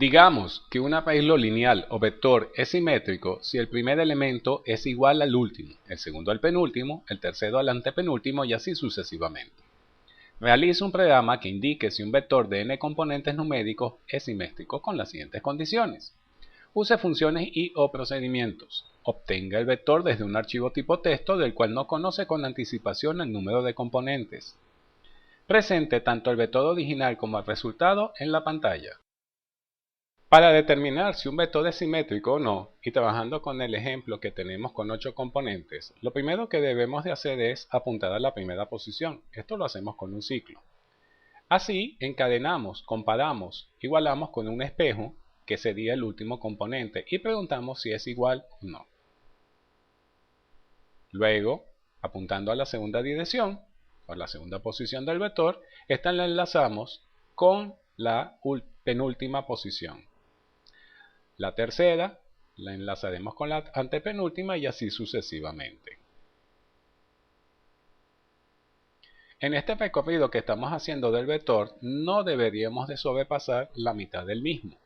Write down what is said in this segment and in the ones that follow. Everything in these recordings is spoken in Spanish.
Digamos que un arreglo lineal o vector es simétrico si el primer elemento es igual al último, el segundo al penúltimo, el tercero al antepenúltimo y así sucesivamente. Realiza un programa que indique si un vector de n componentes numéricos es simétrico con las siguientes condiciones. Use funciones y o procedimientos. Obtenga el vector desde un archivo tipo texto del cual no conoce con anticipación el número de componentes. Presente tanto el vector original como el resultado en la pantalla. Para determinar si un vector es simétrico o no, y trabajando con el ejemplo que tenemos con 8 componentes, lo primero que debemos de hacer es apuntar a la primera posición. Esto lo hacemos con un ciclo. Así, encadenamos, comparamos, igualamos con un espejo, que sería el último componente, y preguntamos si es igual o no. Luego, apuntando a la segunda dirección, o la segunda posición del vector, esta la enlazamos con la penúltima posición. La tercera la enlazaremos con la antepenúltima y así sucesivamente. En este recorrido que estamos haciendo del vector, no deberíamos de sobrepasar la mitad del mismo.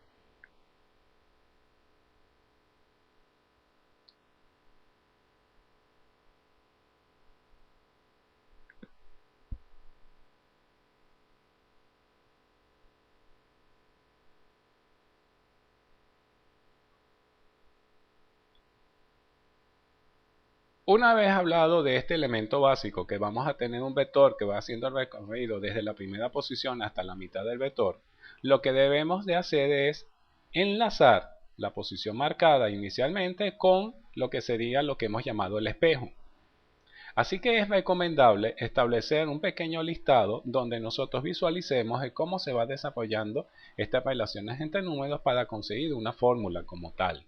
Una vez hablado de este elemento básico, que vamos a tener un vector que va haciendo el recorrido desde la primera posición hasta la mitad del vector, lo que debemos de hacer es enlazar la posición marcada inicialmente con lo que sería lo que hemos llamado el espejo. Así que es recomendable establecer un pequeño listado donde nosotros visualicemos cómo se va desarrollando estas relaciones entre números para conseguir una fórmula como tal.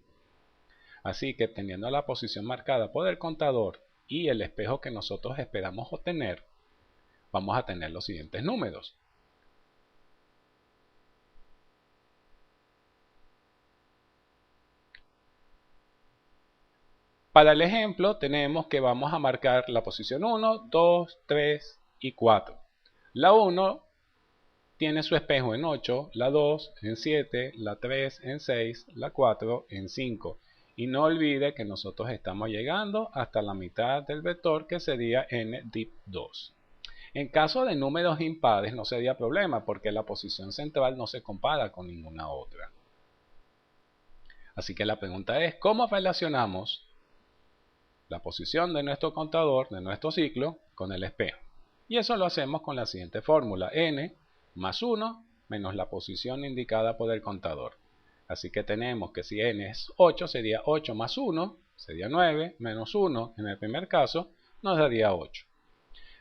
Así que teniendo la posición marcada por el contador y el espejo que nosotros esperamos obtener, vamos a tener los siguientes números. Para el ejemplo tenemos que vamos a marcar la posición 1, 2, 3 y 4. La 1 tiene su espejo en 8, la 2 en 7, la 3 en 6, la 4 en 5. Y no olvide que nosotros estamos llegando hasta la mitad del vector, que sería n div 2. En caso de números impares no sería problema porque la posición central no se compara con ninguna otra. Así que la pregunta es, ¿cómo relacionamos la posición de nuestro contador, de nuestro ciclo, con el espejo? Y eso lo hacemos con la siguiente fórmula, n más 1 menos la posición indicada por el contador. Así que tenemos que si n es 8, sería 8 más 1, sería 9, menos 1 en el primer caso, nos daría 8.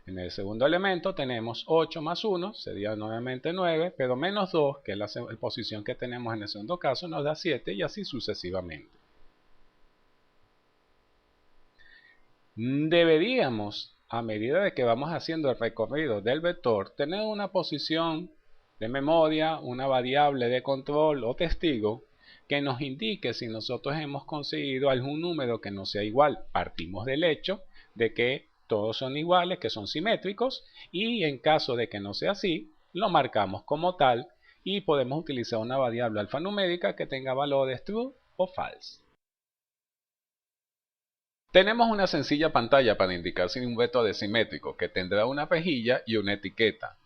En el segundo elemento tenemos 8 más 1, sería nuevamente 9, pero menos 2, que es la posición que tenemos en el segundo caso, nos da 7 y así sucesivamente. Deberíamos, a medida de que vamos haciendo el recorrido del vector, tener una posición de memoria, una variable de control o testigo que nos indique si nosotros hemos conseguido algún número que no sea igual. Partimos del hecho de que todos son iguales, que son simétricos, y en caso de que no sea así, lo marcamos como tal y podemos utilizar una variable alfanumérica que tenga valores true o false. Tenemos una sencilla pantalla para indicar si un vector es simétrico, que tendrá una rejilla y una etiqueta.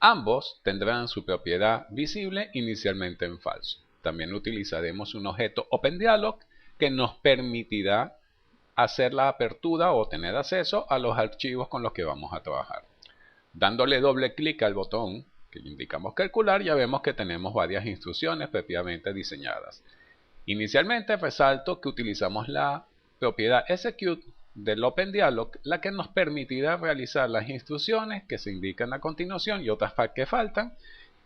Ambos tendrán su propiedad visible inicialmente en falso. También utilizaremos un objeto OpenDialog que nos permitirá hacer la apertura o tener acceso a los archivos con los que vamos a trabajar. Dándole doble clic al botón que indicamos calcular, ya vemos que tenemos varias instrucciones previamente diseñadas. Inicialmente resalto que utilizamos la propiedad execute del OpenDialog, la que nos permitirá realizar las instrucciones que se indican a continuación y otras que faltan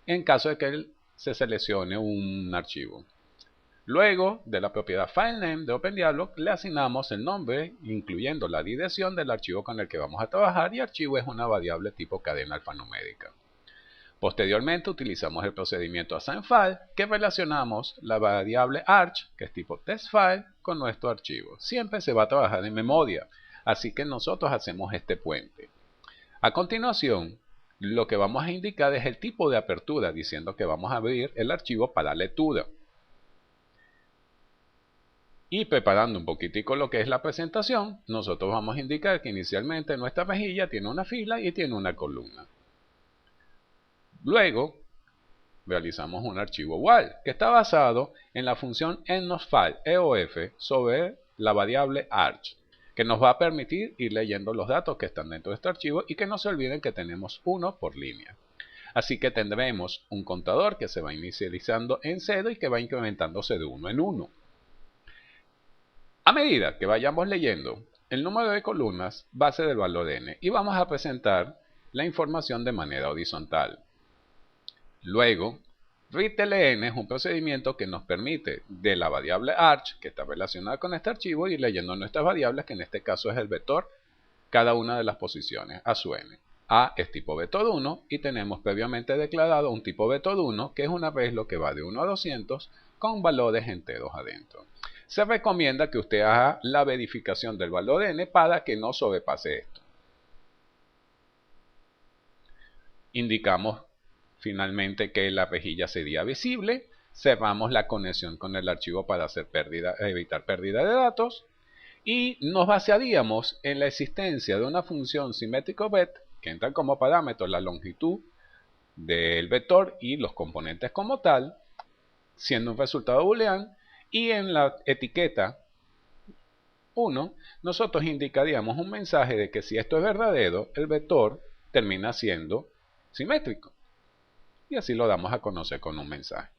en caso de que se seleccione un archivo. Luego de la propiedad FileName de OpenDialog le asignamos el nombre incluyendo la dirección del archivo con el que vamos a trabajar, y archivo es una variable tipo cadena alfanumérica. Posteriormente utilizamos el procedimiento AssignFile, que relacionamos la variable arch, que es tipo testFile, con nuestro archivo. Siempre se va a trabajar en memoria, así que nosotros hacemos este puente. A continuación, lo que vamos a indicar es el tipo de apertura, diciendo que vamos a abrir el archivo para lectura. Y preparando un poquitico lo que es la presentación, nosotros vamos a indicar que inicialmente nuestra rejilla tiene una fila y tiene una columna. Luego, realizamos un archivo while, que está basado en la función endOfFile, EOF, sobre la variable arch, que nos va a permitir ir leyendo los datos que están dentro de este archivo y que no se olviden que tenemos uno por línea. Así que tendremos un contador que se va inicializando en 0 y que va incrementándose de 1 en 1. A medida que vayamos leyendo, el número de columnas va a ser el valor n y vamos a presentar la información de manera horizontal. Luego, readLN es un procedimiento que nos permite de la variable arch, que está relacionada con este archivo, ir leyendo nuestras variables, que en este caso es el vector, cada una de las posiciones a su n. A es tipo vector 1 y tenemos previamente declarado un tipo vector 1 que es un arreglo que va de 1 a 200 con valores enteros adentro. Se recomienda que usted haga la verificación del valor n para que no sobrepase esto. Indicamos finalmente que la rejilla sería visible, cerramos la conexión con el archivo para evitar pérdida de datos y nos basaríamos en la existencia de una función symmetrical-bet que entra como parámetro la longitud del vector y los componentes como tal, siendo un resultado booleano, y en la etiqueta 1 nosotros indicaríamos un mensaje de que si esto es verdadero, el vector termina siendo simétrico. Y así lo damos a conocer con un mensaje.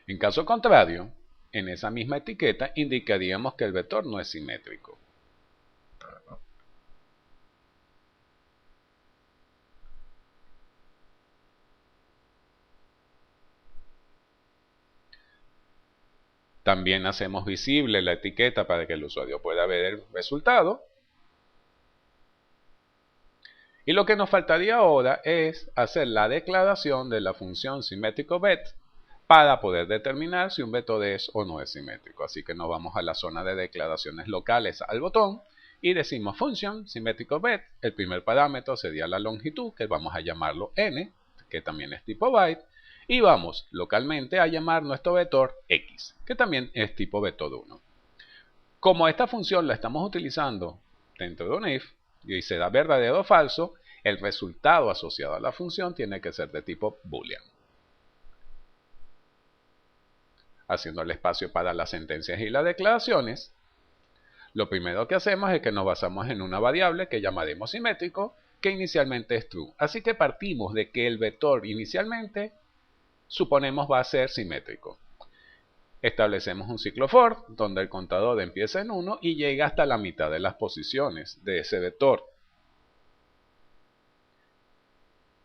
En caso contrario, en esa misma etiqueta indicaríamos que el vector no es simétrico. También hacemos visible la etiqueta para que el usuario pueda ver el resultado. Y lo que nos faltaría ahora es hacer la declaración de la función symmetrical-bet para poder determinar si un vector es o no es simétrico. Así que nos vamos a la zona de declaraciones locales al botón y decimos function symmetrical-bet. El primer parámetro sería la longitud, que vamos a llamarlo n, que también es tipo byte. Y vamos localmente a llamar nuestro vector x, que también es tipo vector 1. Como esta función la estamos utilizando dentro de un if, y será verdadero o falso, el resultado asociado a la función tiene que ser de tipo boolean. Haciendo el espacio para las sentencias y las declaraciones, lo primero que hacemos es que nos basamos en una variable que llamaremos simétrico, que inicialmente es true. Así que partimos de que el vector inicialmente suponemos va a ser simétrico. Establecemos un ciclo for, donde el contador empieza en 1 y llega hasta la mitad de las posiciones de ese vector.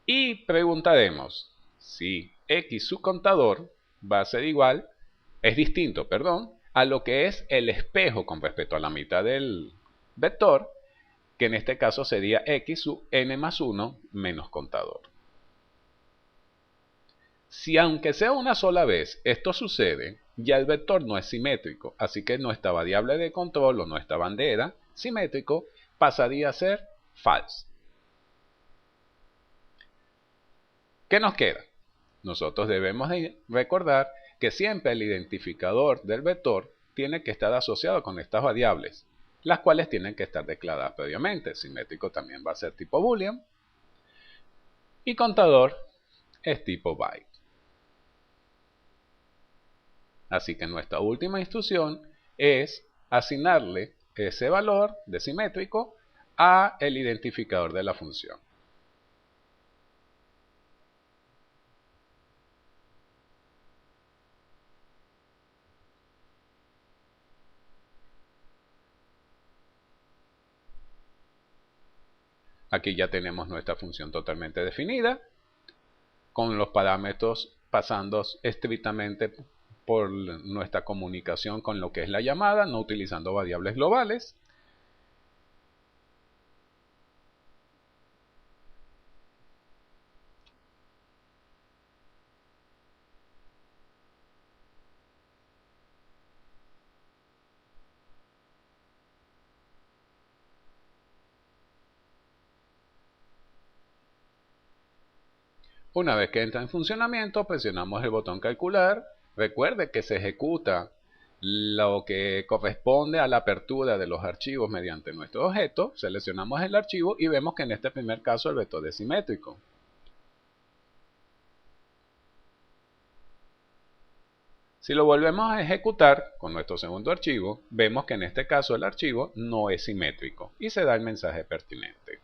Y preguntaremos si x subcontador va a ser igual, es distinto, perdón, a lo que es el espejo con respecto a la mitad del vector, que en este caso sería x sub n más 1 menos contador. Si aunque sea una sola vez esto sucede, ya el vector no es simétrico, así que nuestra variable de control o nuestra bandera simétrico pasaría a ser false. ¿Qué nos queda? Nosotros debemos recordar que siempre el identificador del vector tiene que estar asociado con estas variables, las cuales tienen que estar declaradas previamente. Simétrico también va a ser tipo boolean y contador es tipo byte. Así que nuestra última instrucción es asignarle ese valor de simétrico a el identificador de la función. Aquí ya tenemos nuestra función totalmente definida, con los parámetros pasando estrictamente por nuestra comunicación con lo que es la llamada, no utilizando variables globales. Una vez que entra en funcionamiento, presionamos el botón calcular. Recuerde que se ejecuta lo que corresponde a la apertura de los archivos mediante nuestro objeto. Seleccionamos el archivo y vemos que en este primer caso el vector es simétrico. Si lo volvemos a ejecutar con nuestro segundo archivo, vemos que en este caso el archivo no es simétrico y se da el mensaje pertinente.